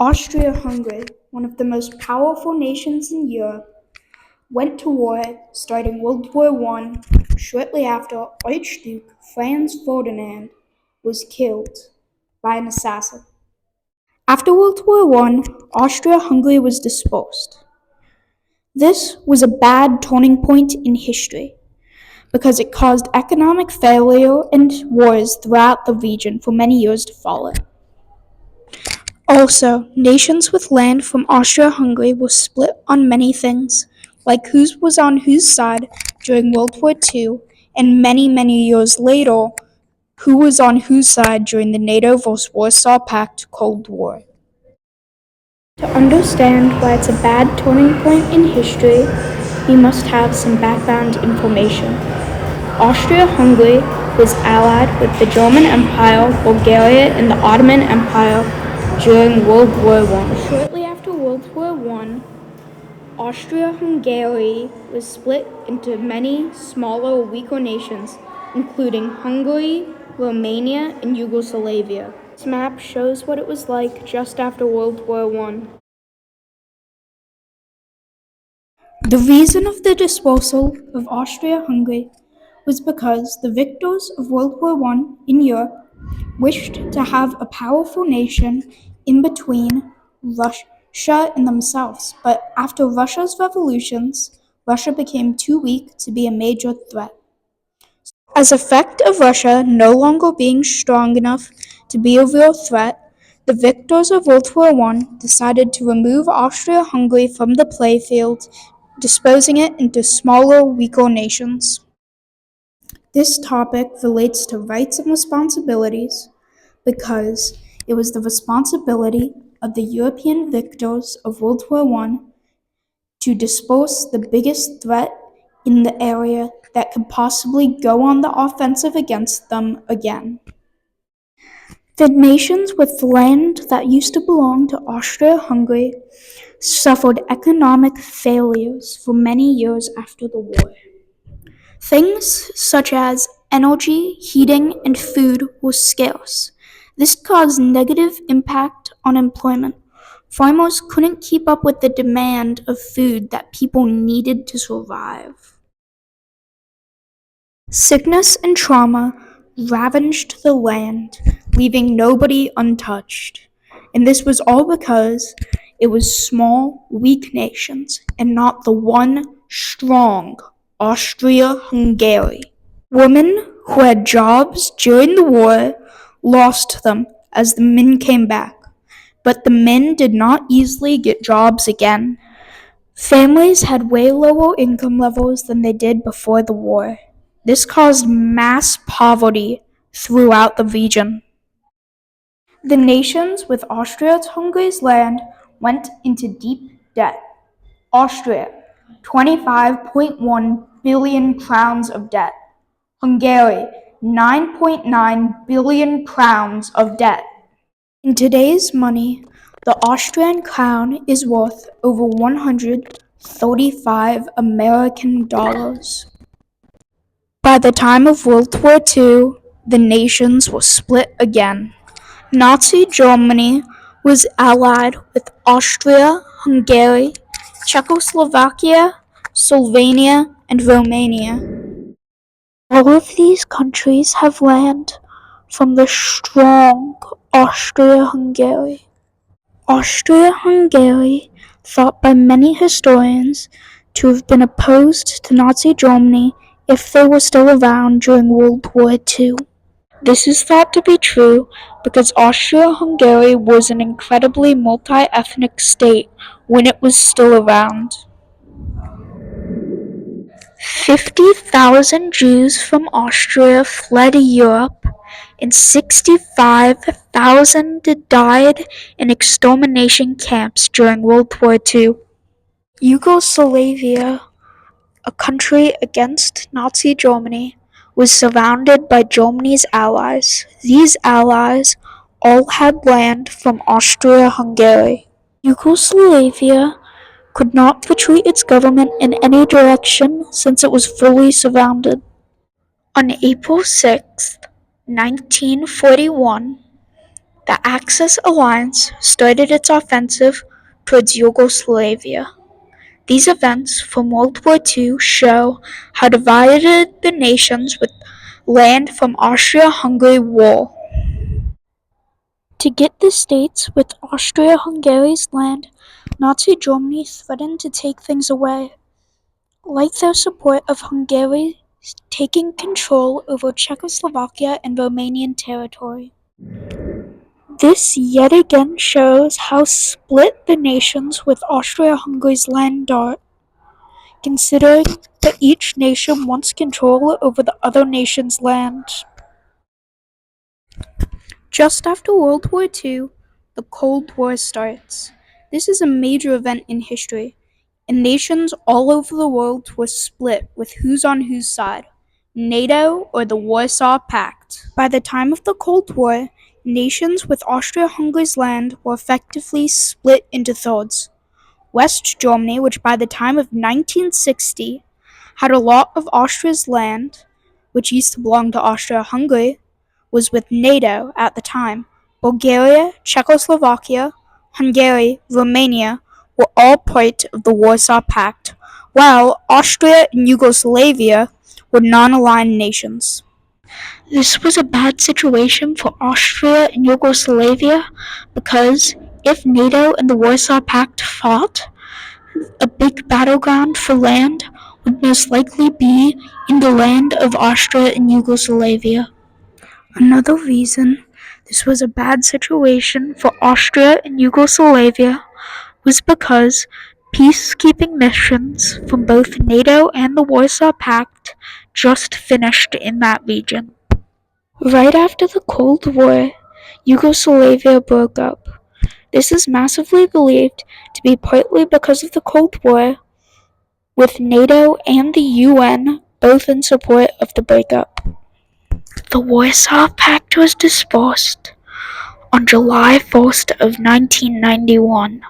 Austria-Hungary, one of the most powerful nations in Europe, went to war starting World War I shortly after Archduke Franz Ferdinand was killed by an assassin. After World War I, Austria-Hungary was dispersed. This was a bad turning point in history because it caused economic failure and wars throughout the region for many years to follow. Also, nations with land from Austria-Hungary were split on many things, like who was on whose side during World War II, and many years later, who was on whose side during the NATO vs. Warsaw Pact Cold War. To understand why it's a bad turning point in history, we must have some background information. Austria-Hungary was allied with the German Empire, Bulgaria, and the Ottoman Empire during World War I. Shortly after World War I, Austria-Hungary was split into many smaller, weaker nations, including Hungary, Romania, and Yugoslavia. This map shows what it was like just after World War I. The reason of the dispersal of Austria-Hungary was because the victors of World War I in Europe wished to have a powerful nation in between Russia and themselves, but after Russia's revolutions, Russia became too weak to be a major threat. As effect of Russia no longer being strong enough to be a real threat, the victors of World War I decided to remove Austria-Hungary from the playfield, disposing it into smaller, weaker nations. This topic relates to rights and responsibilities because it was the responsibility of the European victors of World War I to disperse the biggest threat in the area that could possibly go on the offensive against them again. The nations with land that used to belong to Austria-Hungary suffered economic failures for many years after the war. Things such as energy, heating, and food were scarce. This caused negative impact on employment. Farmers couldn't keep up with the demand of food that people needed to survive. Sickness and trauma ravaged the land, leaving nobody untouched. And this was all because it was small, weak nations and not the one strong Austria-Hungary. Women who had jobs during the war lost them as the men came back, but the men did not easily get jobs again. Families had way lower income levels than they did before the war. This caused mass poverty throughout the region. The nations with Austria-Hungary's land went into deep debt. Austria, 25.1 billion crowns of debt. Hungary, 9.9 billion crowns of debt. In today's money, the Austrian crown is worth over 135 American dollars. By the time of World War II, the nations were split again. Nazi Germany was allied with Austria, Hungary, Czechoslovakia, Slovenia, and Romania. All of these countries have land from the strong Austria-Hungary. Austria-Hungary, thought by many historians to have been opposed to Nazi Germany if they were still around during World War II. This is thought to be true because Austria-Hungary was an incredibly multi-ethnic state when it was still around. 50,000 Jews from Austria fled Europe, and 65,000 died in extermination camps during World War II. Yugoslavia, a country against Nazi Germany, was surrounded by Germany's allies. These allies all had land from Austria-Hungary. Yugoslavia could not retreat its government in any direction since it was fully surrounded. On April 6, 1941, The Axis alliance started its offensive towards Yugoslavia. These events from World War II show how divided the nations would land from Austria-Hungary war. To get the states with Austria-Hungary's land, Nazi Germany threatened to take things away, like their support of Hungary taking control over Czechoslovakia and Romanian territory. This yet again shows how split the nations with Austria-Hungary's land are, considering that each nation wants control over the other nation's land. Just after World War II, the Cold War starts. This is a major event in history, and nations all over the world were split with who's on whose side, NATO or the Warsaw Pact. By the time of the Cold War, nations with Austria-Hungary's land were effectively split into thirds. West Germany, which by the time of 1960 had a lot of Austria's land, which used to belong to Austria-Hungary, was with NATO at the time. Bulgaria, Czechoslovakia, Hungary, Romania were all part of the Warsaw Pact, while Austria and Yugoslavia were non-aligned nations. This was a bad situation for Austria and Yugoslavia because if NATO and the Warsaw Pact fought, a big battleground for land would most likely be in the land of Austria and Yugoslavia. Another reason this was a bad situation for Austria and Yugoslavia was because peacekeeping missions from both NATO and the Warsaw Pact just finished in that region. Right after the Cold War, Yugoslavia broke up. This is massively believed to be partly because of the Cold War, with NATO and the UN both in support of the breakup. The Warsaw Pact was dispersed on July 1st of 1991.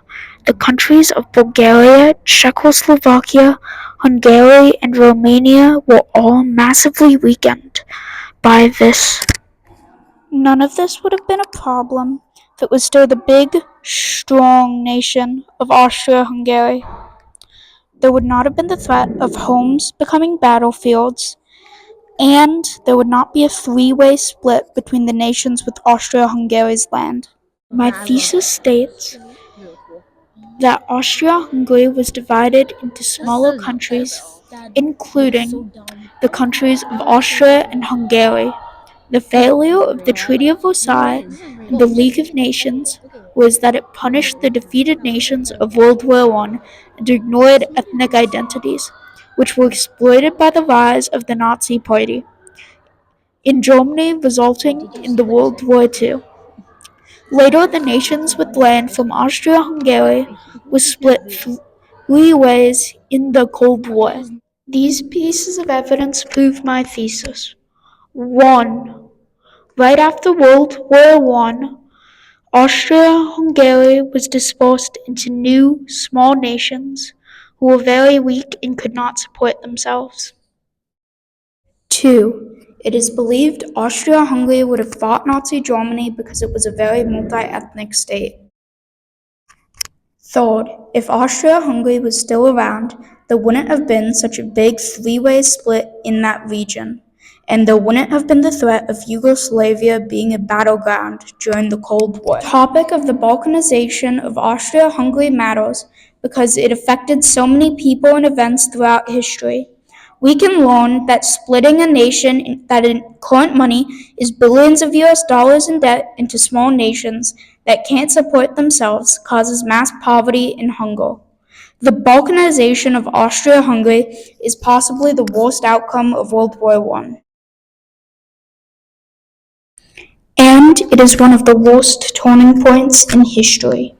The countries of Bulgaria, Czechoslovakia, Hungary, and Romania were all massively weakened by this. None of this would have been a problem if it was still the big, strong nation of Austria-Hungary. There would not have been the threat of homes becoming battlefields, and there would not be a three-way split between the nations with Austria-Hungary's land. My thesis states that Austria-Hungary was divided into smaller countries, including the countries of Austria and Hungary. The failure of the Treaty of Versailles and the League of Nations was that it punished the defeated nations of World War I and ignored ethnic identities, which were exploited by the rise of the Nazi Party in Germany, resulting in the World War II. Later, the nations with land from Austria-Hungary was split three ways in the Cold War. These pieces of evidence prove my thesis. 1. Right after World War I, Austria-Hungary was dispersed into new, small nations who were very weak and could not support themselves. 2. It is believed Austria-Hungary would have fought Nazi Germany because it was a very multi-ethnic state. Third, if Austria-Hungary was still around, there wouldn't have been such a big three-way split in that region, and there wouldn't have been the threat of Yugoslavia being a battleground during the Cold War. The topic of the Balkanization of Austria-Hungary matters because it affected so many people and events throughout history. We can learn that splitting a nation that in current money is billions of US dollars in debt into small nations that can't support themselves causes mass poverty and hunger. The Balkanization of Austria-Hungary is possibly the worst outcome of World War I. And it is one of the worst turning points in history.